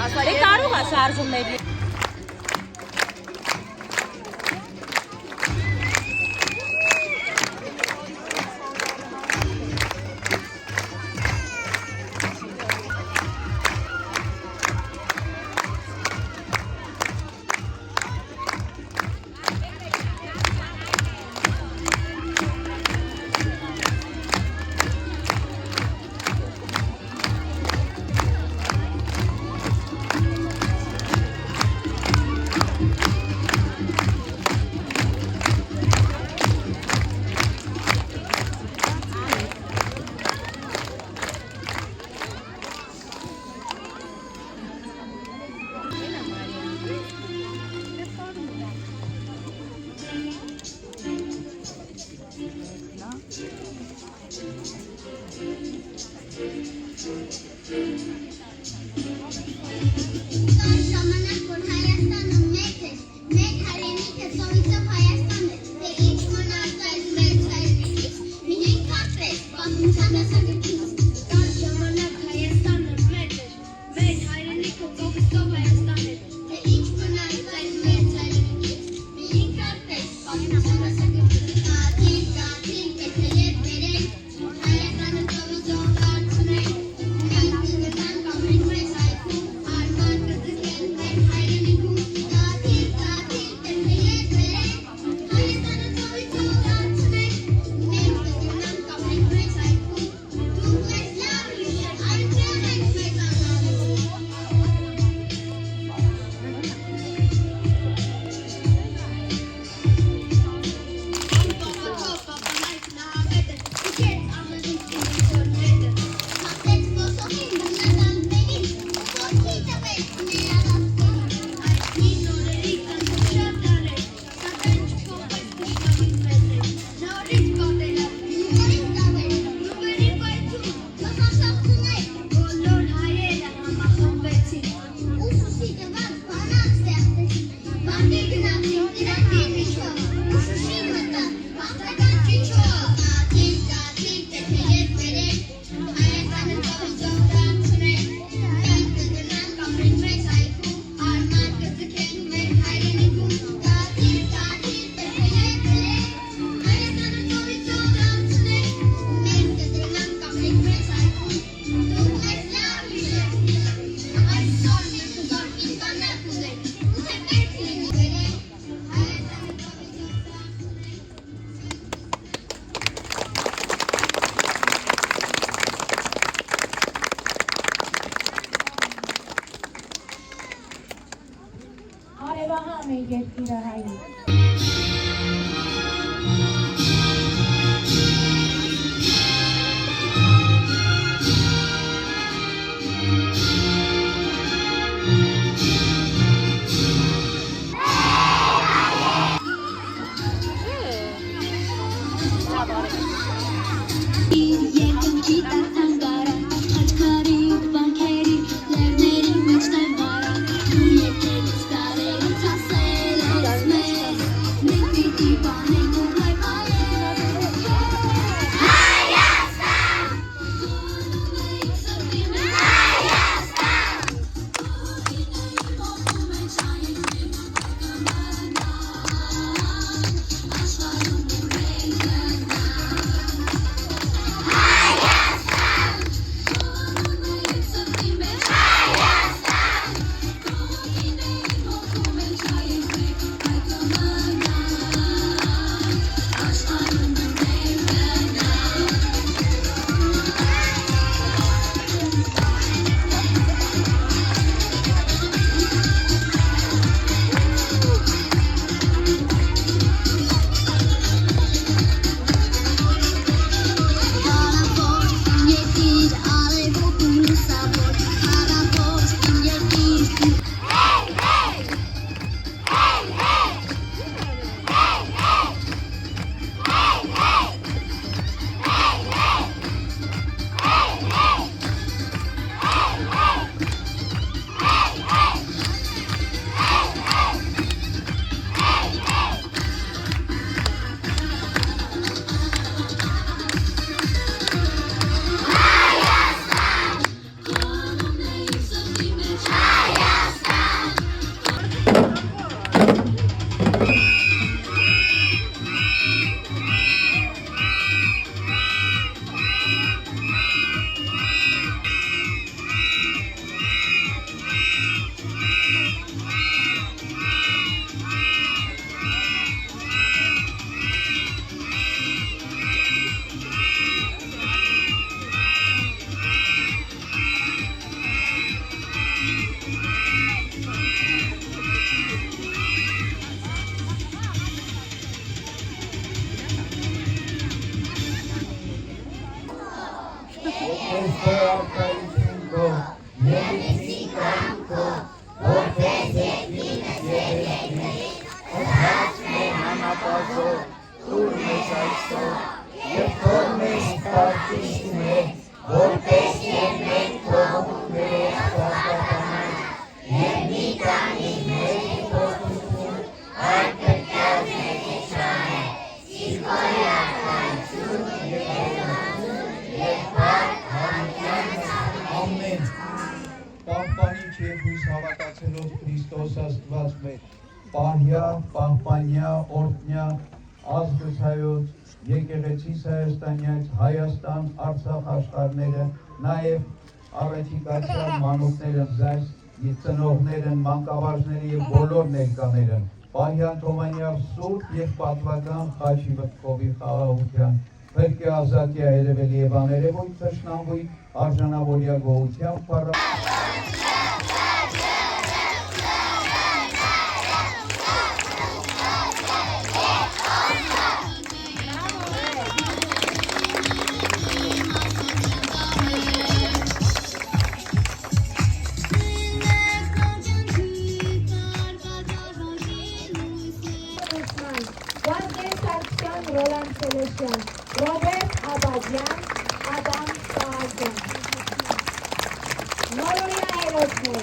Դե կարող է շարժումների։ Պահպանիչ և հույս հավատացելով Քրիստոս Աստված մեր, պահյա, պահպանյա, օրհնյա, ազգս հայոց, եկեղեցիս Հայաստանյաց, Հայաստան, Արցախ աշխարհները, նաև առաջիկացյալ մանուկներն ձեզ, ծնողներն, մանկավարժները և բոլոր ներկաներն, պահյան Թովանյավ սուրբ և պատվական խաչի վտքովի խաղաղության, փրկի ազատյա երևելի և աներևույթ թշնամվույթ, արժանավորյա գոհությամբ Roland Celestian, Robert Abadian, Adam Sahagyan. Gloria Erosmo,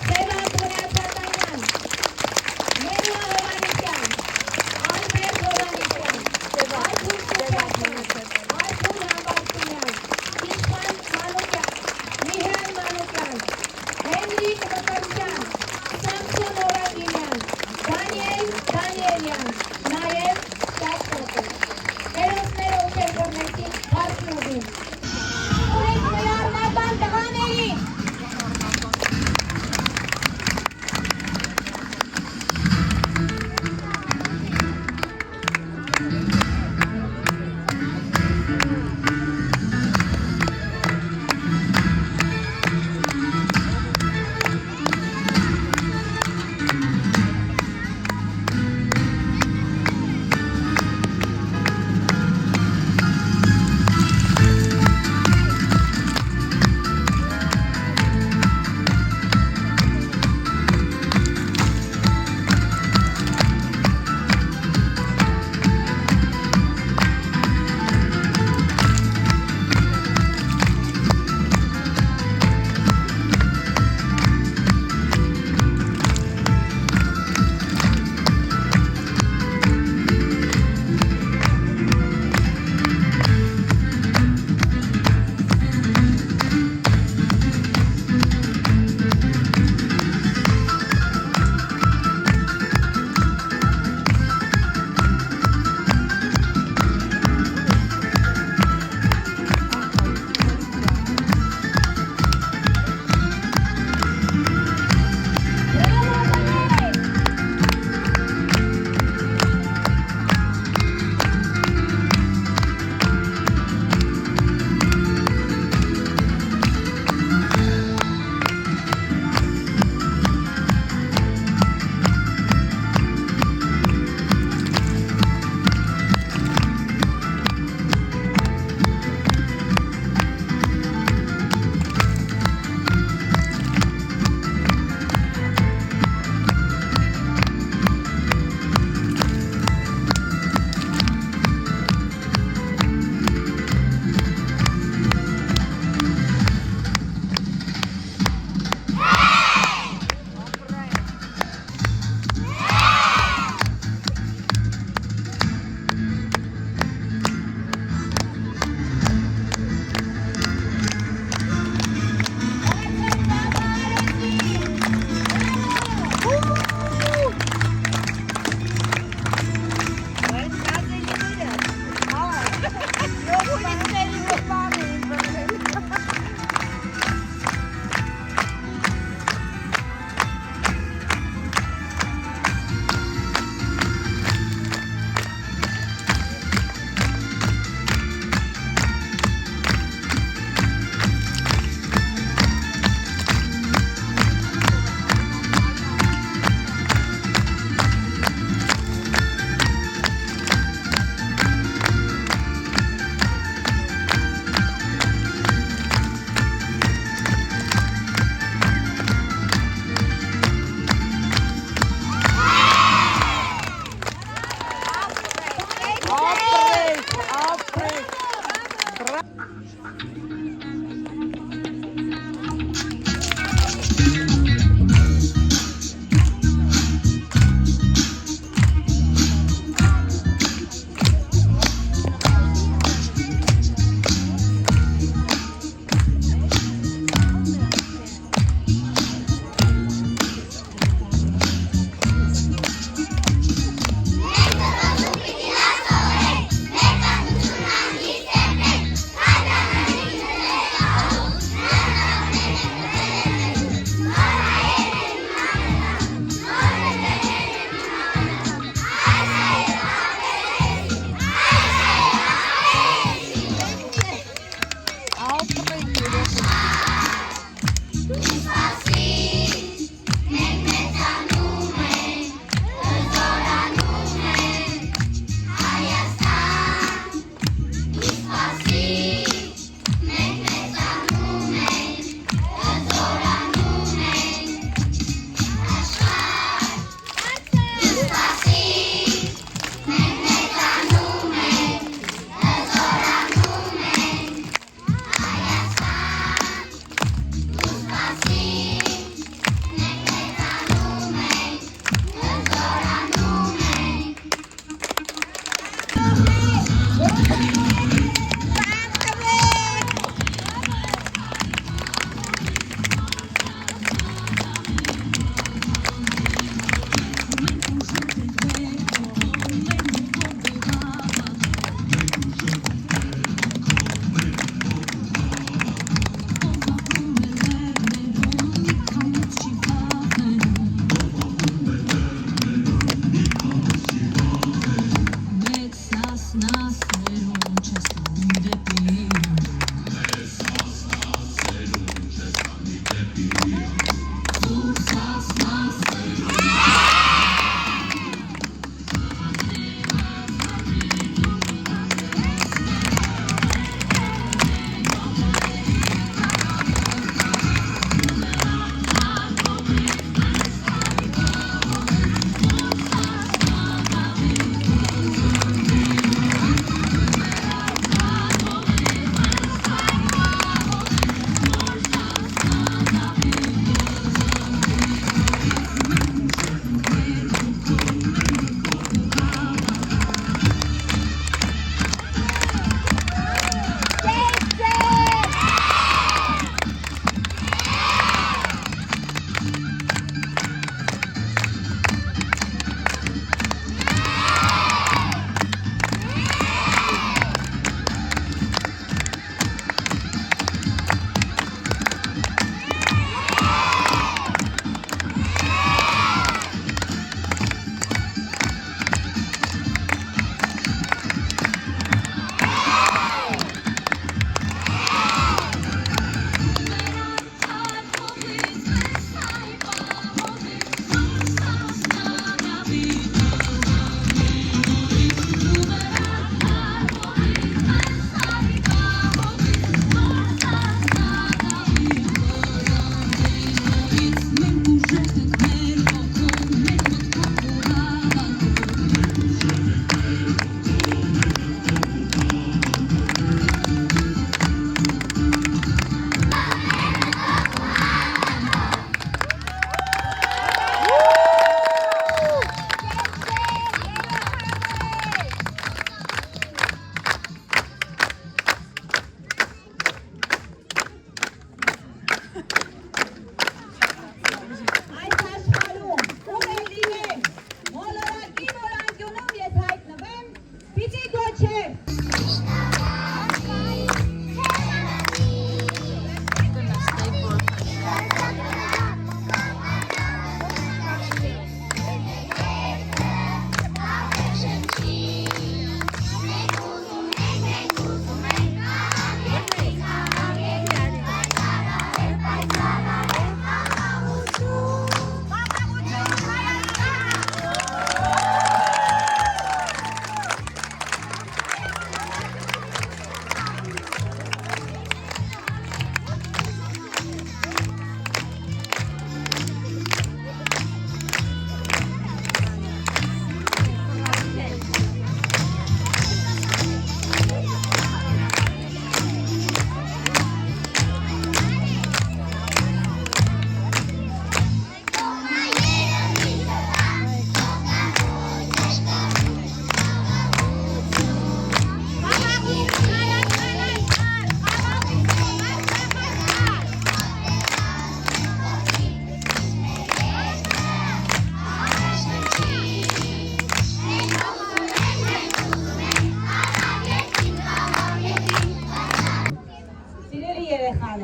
Seba Puratanyan, Mela Romanisyan, Albert Romanisyan, Arthur Kupatyan, Arthur Hambastiyan, Ishwan Manukyan, Mihan Manukyan, Henry Kapatyan, Samson Oraginian, Daniel Danielian, Nayev Erosmero Upergornetin, Arthur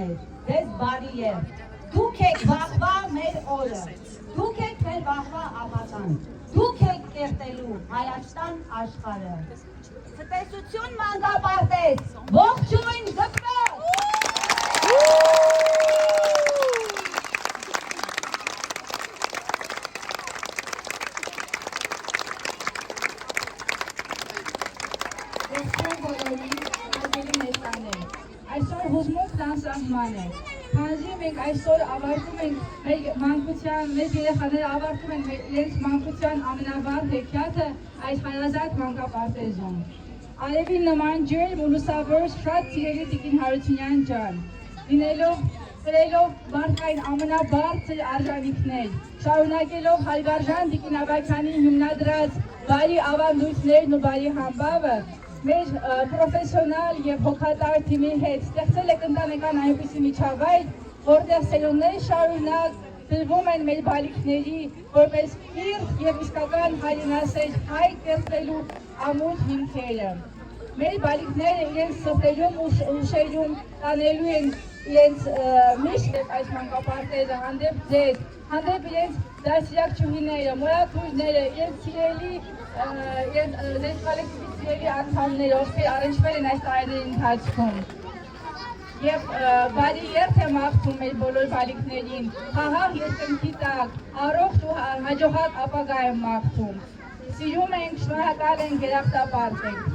ջաններ, ձեզ բարի երդ։ Դուք եք վաղվա մեր օրը, դուք եք մեր վաղվա ապական, դուք եք կերտելու Հայաստան աշխարհը։ Ցտեսություն մանկապարտեզ, ողջույն դպրոց։ Այսօր հուզմունքն անսահման է, քանզի մենք այսօր ավարտում ենք մեր մանկության, մեր երեխաները ավարտում են իրենց մանկության ամենավառ հեքիաթը այս հայազատ մանկապարտեզում։ Արևի նման ջերմ ու լուսավոր շատ սիրելի Տիկին Հարությունյան ջան, լինելով կրելով մարդկային ամենաբարձր արժանիքներ, շարունակելով հարգարժան Տիկին Ավագյանի հիմնադրած բարի ավանդույթներն ու բարի համբավը, մեր պրոֆեսիոնալ և հոգատար թիմի հետ ստեղծել եք ընտանեկան այնպիսի միջավայր, որտեղ սերունդներ շարունակ դրվում են մեր բալիկների որպես կիրթ և իսկական հայրենասեր հայ կերտվելու ամուր հիմքերը։ Մեր բալիկները իրենց սրտերում ու ուշերում տանելու են իրենց միշտ այս մանկապարտեզը հանդեպ ձեզ, հանդեպ իրենց դասյակչուհիները, մորաքույրները, իրենց սիրելի իրենց կոլեկտիվի սիրելի անդամները, ովքեր առնչվել են այս տարիների ընթացքում։ Եվ բարի երդ եմ աղթում մեր բոլոր բալիկներին, խաղաղ երկնքի տակ, առողջ ու հաջողակ ապագա եմ աղթում։ Սիրում ենք, շնորհակալ ենք, երախտապարտ ենք։